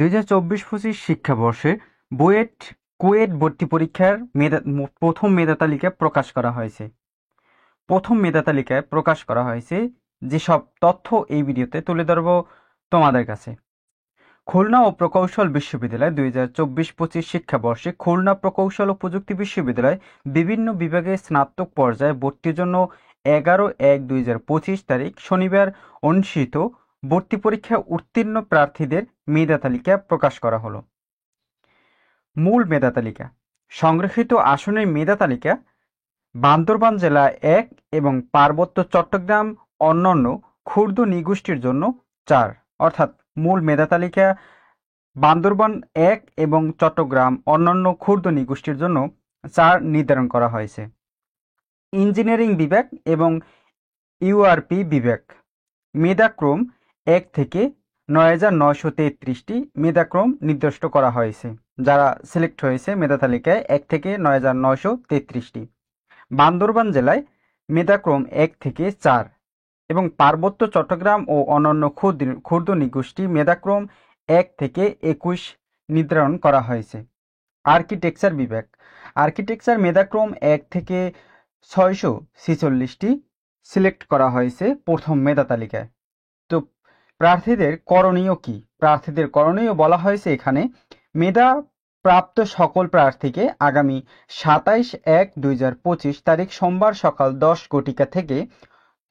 2024-25 শিক্ষাবর্ষে বুয়েট কুয়েট ভর্তি পরীক্ষার প্রথম মেধা তালিকা প্রকাশ করা হয়েছে। যেসব তথ্য এই ভিডিওতে তুলে ধরব তোমাদের কাছে। খুলনা ও প্রকৌশল বিশ্ববিদ্যালয় 2024-25 শিক্ষাবর্ষে খুলনা প্রকৌশল ও প্রযুক্তি বিশ্ববিদ্যালয় বিভিন্ন বিভাগে স্নাতক পর্যায়ে ভর্তির জন্য 11/1/2025 তারিখ শনিবার অনুষ্ঠিত ভর্তি পরীক্ষায় উত্তীর্ণ প্রার্থীদের মেধা তালিকা প্রকাশ করা হলো। মূল মেধা তালিকা। সংরক্ষিত আসনের মেধা তালিকা: বান্দরবান জেলা 1 এবং পার্বত্য চট্টগ্রাম অন্যান্য ক্ষুদ্র নৃগোষ্ঠীর জন্য 4, অর্থাৎ মূল মেধা তালিকা বান্দরবান 1 এবং চট্টগ্রাম অন্যান্য ক্ষুদ্র নৃগোষ্ঠীর জন্য 4 নির্ধারণ করা হয়েছে। ইঞ্জিনিয়ারিং বিভাগ এবং ইউআরপি বিভাগ মেধাক্রম 1 থেকে 9,933টি মেধাক্রম নির্দিষ্ট করা হয়েছে। যারা সিলেক্ট হয়েছে মেধা তালিকায় 1 থেকে 9,933টি। বান্দরবান জেলায় মেধাক্রম 1 থেকে 4 এবং পার্বত্য চট্টগ্রাম ও অন্যান্য ক্ষুদ্র নৃগোষ্ঠী মেধাক্রম 1 থেকে 21 নির্ধারণ করা হয়েছে। আর্কিটেকচার বিভাগ আর্কিটেকচার মেধাক্রম 1 থেকে 646টি সিলেক্ট করা হয়েছে প্রথম মেধা তালিকায়। তো প্রার্থীদের করণীয় কি? প্রার্থীদের করণীয় বলা হয়েছে এখানে, মেধা প্রাপ্ত সকল প্রার্থীকে আগামী 27/1/2025 তারিখ সোমবার সকাল 10 ঘটিকা থেকে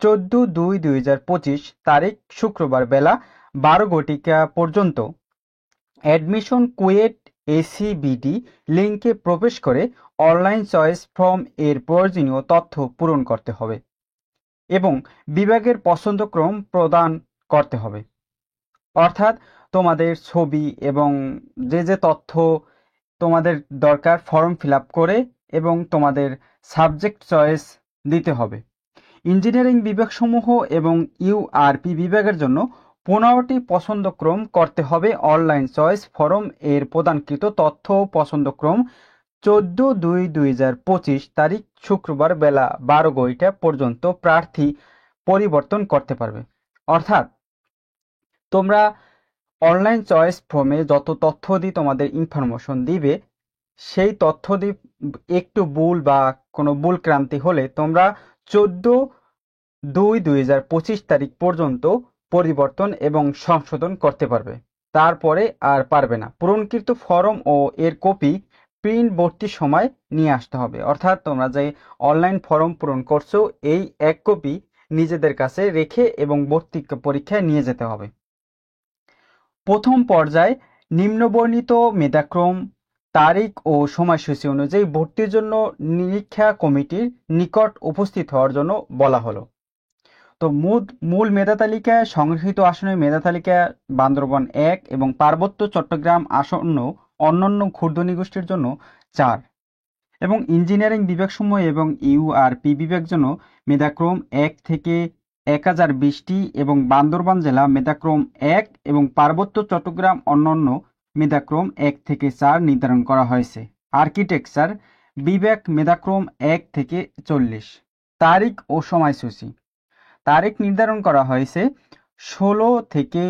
14/2/2025 তারিখ শুক্রবার বেলা 12 ঘটিকা পর্যন্ত অ্যাডমিশন কুয়েট ACBD লিঙ্কে প্রবেশ করে অনলাইন চয়েস ফর্ম এর প্রয়োজনীয় তথ্য পূরণ করতে হবে এবং বিভাগের পছন্দক্রম প্রদান করতে হবে। অর্থাৎ তোমাদের ছবি এবং যে তথ্য তোমাদের দরকার ফর্ম ফিল আপ করে এবং তোমাদের সাবজেক্ট চয়েস দিতে হবে। ইঞ্জিনিয়ারিং বিভাগসমূহ এবং ইউআরপি বিভাগের জন্য 15টি পছন্দক্রম করতে হবে। অনলাইন চয়েস ফর্ম এর প্রদানকৃত তথ্য পছন্দক্রম 14/2/2025 তারিখ শুক্রবার বেলা 12 ঘটিকা পর্যন্ত প্রার্থী পরিবর্তন করতে পারবে। অর্থাৎ তোমরা অনলাইন চয়েস ফর্মে যত তথ্য দিয়ে তোমাদের ইনফরমেশন দিবে, সেই তথ্য দিয়ে একটু ভুল বা কোনো ভুল ক্রান্তি হলে তোমরা 14/2/2025 তারিখ পর্যন্ত পরিবর্তন এবং সংশোধন করতে পারবে। তারপরে আর পারবে না। পূরণকৃত ফর্ম ও এর কপি প্রিন্ট ভর্তির সময় নিয়ে আসতে হবে। অর্থাৎ তোমরা যে অনলাইন ফর্ম পূরণ করছো, এই এক কপি নিজেদের কাছে রেখে এবং ভর্তি পরীক্ষায় নিয়ে যেতে হবে। প্রথম পর্যায়ে নিম্নবর্ণিত মেধাক্রম, তারিখ ও সময়সূচি অনুযায়ী ভর্তির জন্য নিরীক্ষা কমিটির নিকট উপস্থিত হওয়ার জন্য বলা হলো। তো মূল মেধা তালিকায় সংরক্ষিত আসনের মেধা তালিকা বান্দরবান 1 এবং পার্বত্য চট্টগ্রাম আসন্ন অন্যান্য ক্ষুদ্র নৃগোষ্ঠীর জন্য 4 এবং ইঞ্জিনিয়ারিং বিভাগসমূহ এবং ইউআরপি বিভাগ জন্য মেধাক্রম 1 থেকে 1020টি এবং বান্দরবান জেলা মেধাক্রম 1 এবং পার্বত্য চট্টগ্রাম অন্যান্য মেধাক্রম 1 থেকে 4 নির্ধারণ করা হয়েছে। আর্কিটেকচার বিভাগ মেধাক্রম 1 থেকে 40। তারিখ ও সময়সূচি। তারিখ নির্ধারণ করা হয়েছে 16 থেকে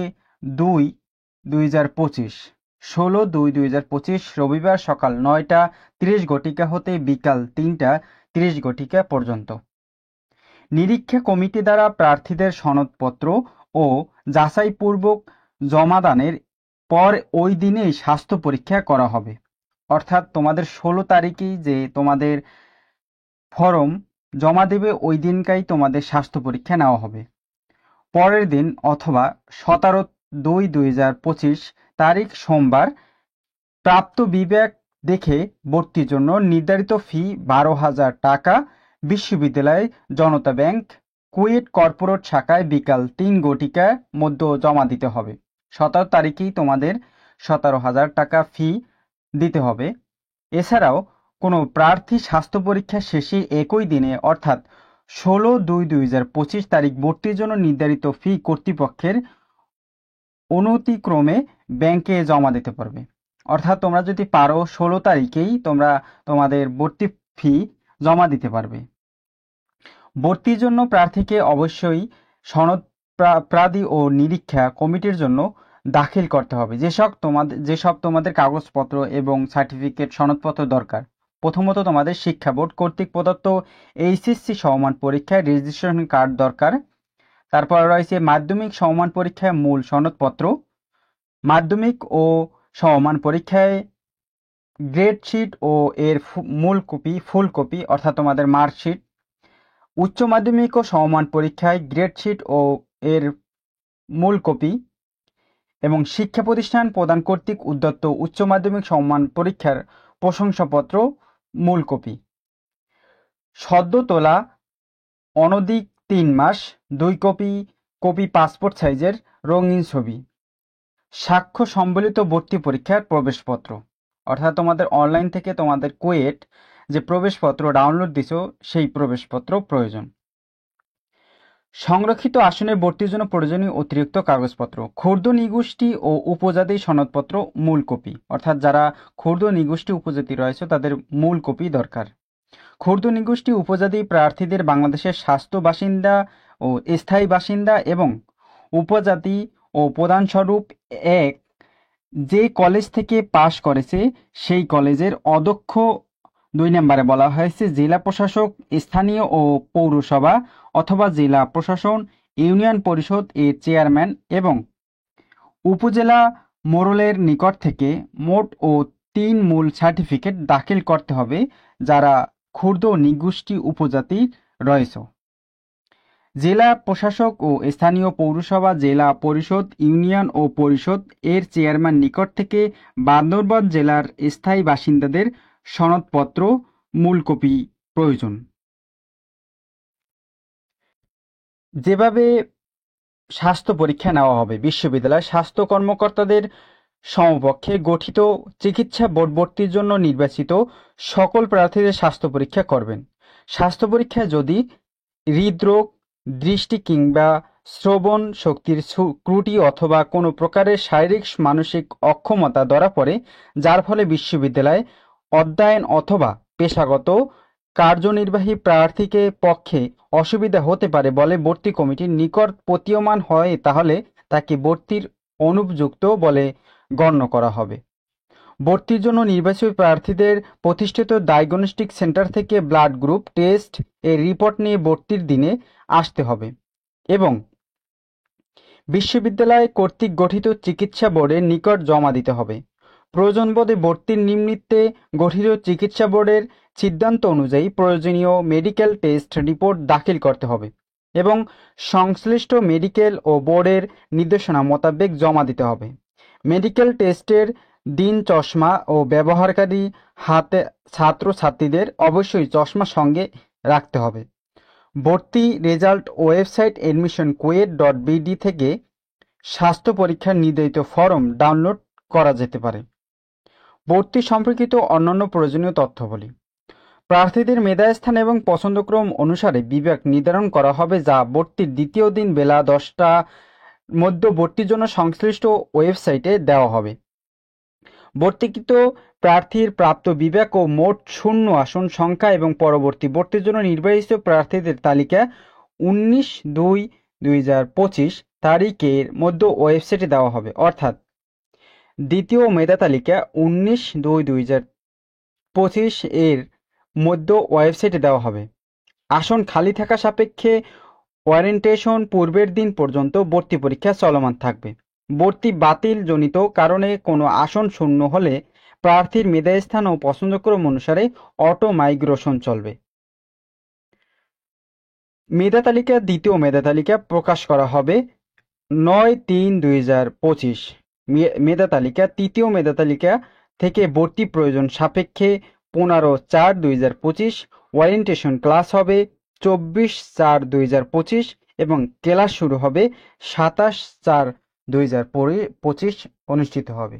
2/2025 16/2/2025 রবিবার সকাল 9টা 30 ঘটিকা হতে বিকাল 3টা 30 ঘটিকা পর্যন্ত। নিরীক্ষা কমিটি দ্বারা প্রার্থীদের সনদপত্র ও যাচাইপূর্বক জমাদানের পর ওই দিনেই স্বাস্থ্য পরীক্ষা করা হবে। অর্থাৎ তোমাদের 16 তারিখেই যে তোমাদের ফর্ম জমা দেবে, ওই দিনকাই তোমাদের স্বাস্থ্য পরীক্ষা নেওয়া হবে। পরের দিন অথবা 17/2/2025 তারিখ সোমবার প্রাপ্ত বিভাগ দেখে ভর্তির জন্য নির্ধারিত ফি 12,000 টাকা বিশ্ববিদ্যালয় জনতা ব্যাংক কুয়েট কর্পোরেট শাখায় বিকাল 3 ঘটিকার মধ্যে জমা দিতে হবে। 17 তারিখেই তোমাদের 17,000 টাকা ফি দিতে হবে। এছাড়াও কোনো প্রার্থী স্বাস্থ্য পরীক্ষা শেষে একই দিনে অর্থাৎ 16/2/2025 তারিখ ভর্তির জন্য নির্ধারিত ফি কর্তৃপক্ষের অনুমতিক্রমে ব্যাংকে জমা দিতে পারবে। অর্থাৎ তোমরা যদি পারো 16 তারিখেই তোমরা তোমাদের ভর্তি ফি জমা দিতে পারবে। ভর্তির জন্য প্রার্থীকে অবশ্যই সনদ প্রাদি ও নিরীক্ষা কমিটির জন্য দাখিল করতে হবে। যেসব তোমাদের কাগজপত্র এবং সার্টিফিকেট সনদপত্র দরকার। প্রথমত তোমাদের শিক্ষা বোর্ড কর্তৃক প্রদত্ত এইচএসসি সমমান পরীক্ষায় রেজিস্ট্রেশন কার্ড দরকার। তারপর রয়েছে মাধ্যমিক সমমান পরীক্ষায় মূল সনদপত্র, মাধ্যমিক ও সমমান পরীক্ষায় গ্রেড শিট ও এর মূল কপি, ফুল কপি অর্থাৎ তোমাদের মার্কশিট। উচ্চ মাধ্যমিক ও সমমান পরীক্ষায় গ্রেড শিট ও এর মূল কপি এবং শিক্ষা প্রতিষ্ঠান প্রদান কর্তৃক উদ্যত উচ্চ মাধ্যমিক সমমান পরীক্ষার প্রশংসাপত্র মূল কপি। সদ্য তোলা অনধিক 3 মাস 2 কপি পাসপোর্ট সাইজের রঙিন ছবি। সাক্ষ্য সম্বলিত ভর্তি পরীক্ষার প্রবেশপত্র, অর্থাৎ তোমাদের অনলাইন থেকে তোমাদের কুয়েট যে প্রবেশপত্র ডাউনলোড দিছো সেই প্রবেশপত্র প্রয়োজন। সংরক্ষিত আসনে ভর্তির জন্য প্রয়োজনীয় অতিরিক্ত কাগজপত্র, ক্ষুদ্র নিগোষ্ঠী ও উপজাতি সনদপত্র মূল কপি, অর্থাৎ যারা ক্ষুদ্র নিগোষ্ঠী উপজাতি রয়েছে তাদের মূল কপি দরকার। ক্ষুদ্র নিগোষ্ঠী উপজাতি প্রার্থীদের বাংলাদেশের স্বাস্থ্য বাসিন্দা ও স্থায়ী বাসিন্দা এবং উপজাতি ও প্রধানস্বরূপ এক যে কলেজ থেকে পাশ করেছে সেই কলেজের অধ্যক্ষ। 2 নম্বরে বলা হয়েছে জেলা প্রশাসক, স্থানীয় ও পৌরসভা অথবা জেলা প্রশাসন, ইউনিয়ন পরিষদ এর চেয়ারম্যান এবং উপজেলা মোড়লের নিকট থেকে মোট ও 3 মূল সার্টিফিকেট দাখিল করতে হবে যারা ক্ষুদ্র নিগোষ্ঠী উপজাতি রয়েছে। জেলা প্রশাসক ও স্থানীয় পৌরসভা, জেলা পরিষদ, ইউনিয়ন ও পরিষদ এর চেয়ারম্যান নিকট থেকে বান্দরবান জেলার স্থায়ী বাসিন্দাদের সনদপত্র মূল কপি প্রয়োজন। যেভাবে স্বাস্থ্য পরীক্ষা নেওয়া হবে, বিশ্ববিদ্যালয় স্বাস্থ্য কর্মকর্তাদের সমপক্ষে গঠিত চিকিৎসা বোর্ড ভর্তির জন্য নির্বাচিত সকল প্রার্থীদের স্বাস্থ্য পরীক্ষা করবেন। স্বাস্থ্য পরীক্ষায় যদি হৃদরোগ, দৃষ্টি কিংবা শ্রবণ শক্তির ত্রুটি অথবা কোনো প্রকারের শারীরিক মানসিক অক্ষমতা ধরা পড়ে যার ফলে বিশ্ববিদ্যালয়ে অধ্যয়ন অথবা পেশাগত কার্যনির্বাহী প্রার্থীকে পক্ষে অসুবিধা হতে পারে বলে ভর্তি কমিটির নিকট প্রতীয়মান হয় তাহলে তাকে ভর্তির অনুপযুক্ত বলে গণ্য করা হবে। ভর্তির জন্য নির্বাচিত প্রার্থীদের প্রতিষ্ঠিত ডায়াগনস্টিক সেন্টার থেকে ব্লাড গ্রুপ টেস্ট এর রিপোর্ট নিয়ে ভর্তির দিনে আসতে হবে এবং বিশ্ববিদ্যালয় কর্তৃক গঠিত চিকিৎসা বোর্ডের নিকট জমা দিতে হবে। প্রয়োজন বোধে ভর্তির নিমিত্তে গঠিত চিকিৎসা বোর্ডের সিদ্ধান্ত অনুযায়ী প্রয়োজনীয় মেডিকেল টেস্ট রিপোর্ট দাখিল করতে হবে এবং সংশ্লিষ্ট মেডিকেল ও বোর্ডের নির্দেশনা মোতাবেক জমা দিতে হবে। মেডিকেল টেস্টের দিন চশমা ও ব্যবহারকারী ছাত্রছাত্রীদের অবশ্যই চশমা সঙ্গে রাখতে হবে। ভর্তি রেজাল্ট ওয়েবসাইট admissionkuwait.bd থেকে স্বাস্থ্য পরীক্ষার নির্ধারিত ফর্ম ডাউনলোড করা যেতে পারে। ভর্তি সম্পর্কিত অন্যান্য প্রয়োজনীয় তথ্যাবলী, প্রার্থীদের মেধাস্থান এবং পছন্দক্রম অনুসারে বিভাগ নির্ধারণ করা হবে যা ভর্তির দ্বিতীয় দিন বেলা 10টা মধ্যে ভর্তির জন্য সংশ্লিষ্ট ওয়েবসাইটে দেওয়া হবে। ভর্তিকৃত প্রার্থীর প্রাপ্ত বিভাগ ও মোট শূন্য আসন সংখ্যা এবং পরবর্তী ভর্তির জন্য নির্বাচিত প্রার্থীদের তালিকা 19/2/2025 তারিখের মধ্যে ওয়েবসাইটে দেওয়া হবে, অর্থাৎ দ্বিতীয় মেধা তালিকা 19/2/2025 এর মধ্যে ওয়েবসাইটে দেওয়া হবে। আসন খালি থাকা সাপেক্ষে ওরিয়েন্টেশন পূর্বের দিন পর্যন্ত ভর্তি পরীক্ষা চলমান থাকবে। ভর্তি বাতিল জনিত কারণে কোনো আসন শূন্য হলে প্রার্থীর মেধাস্থান ও পছন্দক্রম অনুসারে অটো মাইগ্রেশন চলবে। মেধা তালিকা, দ্বিতীয় মেধা তালিকা প্রকাশ করা হবে 9/3/2025। মেধা তালিকা, তৃতীয় মেধা তালিকা থেকে ভর্তি প্রয়োজন সাপেক্ষে 15/4/2025। ওরিয়েন্টেশন ক্লাস হবে 24/4/2025 এবং ক্লাস শুরু হবে 27/4/2025 অনুষ্ঠিত হবে।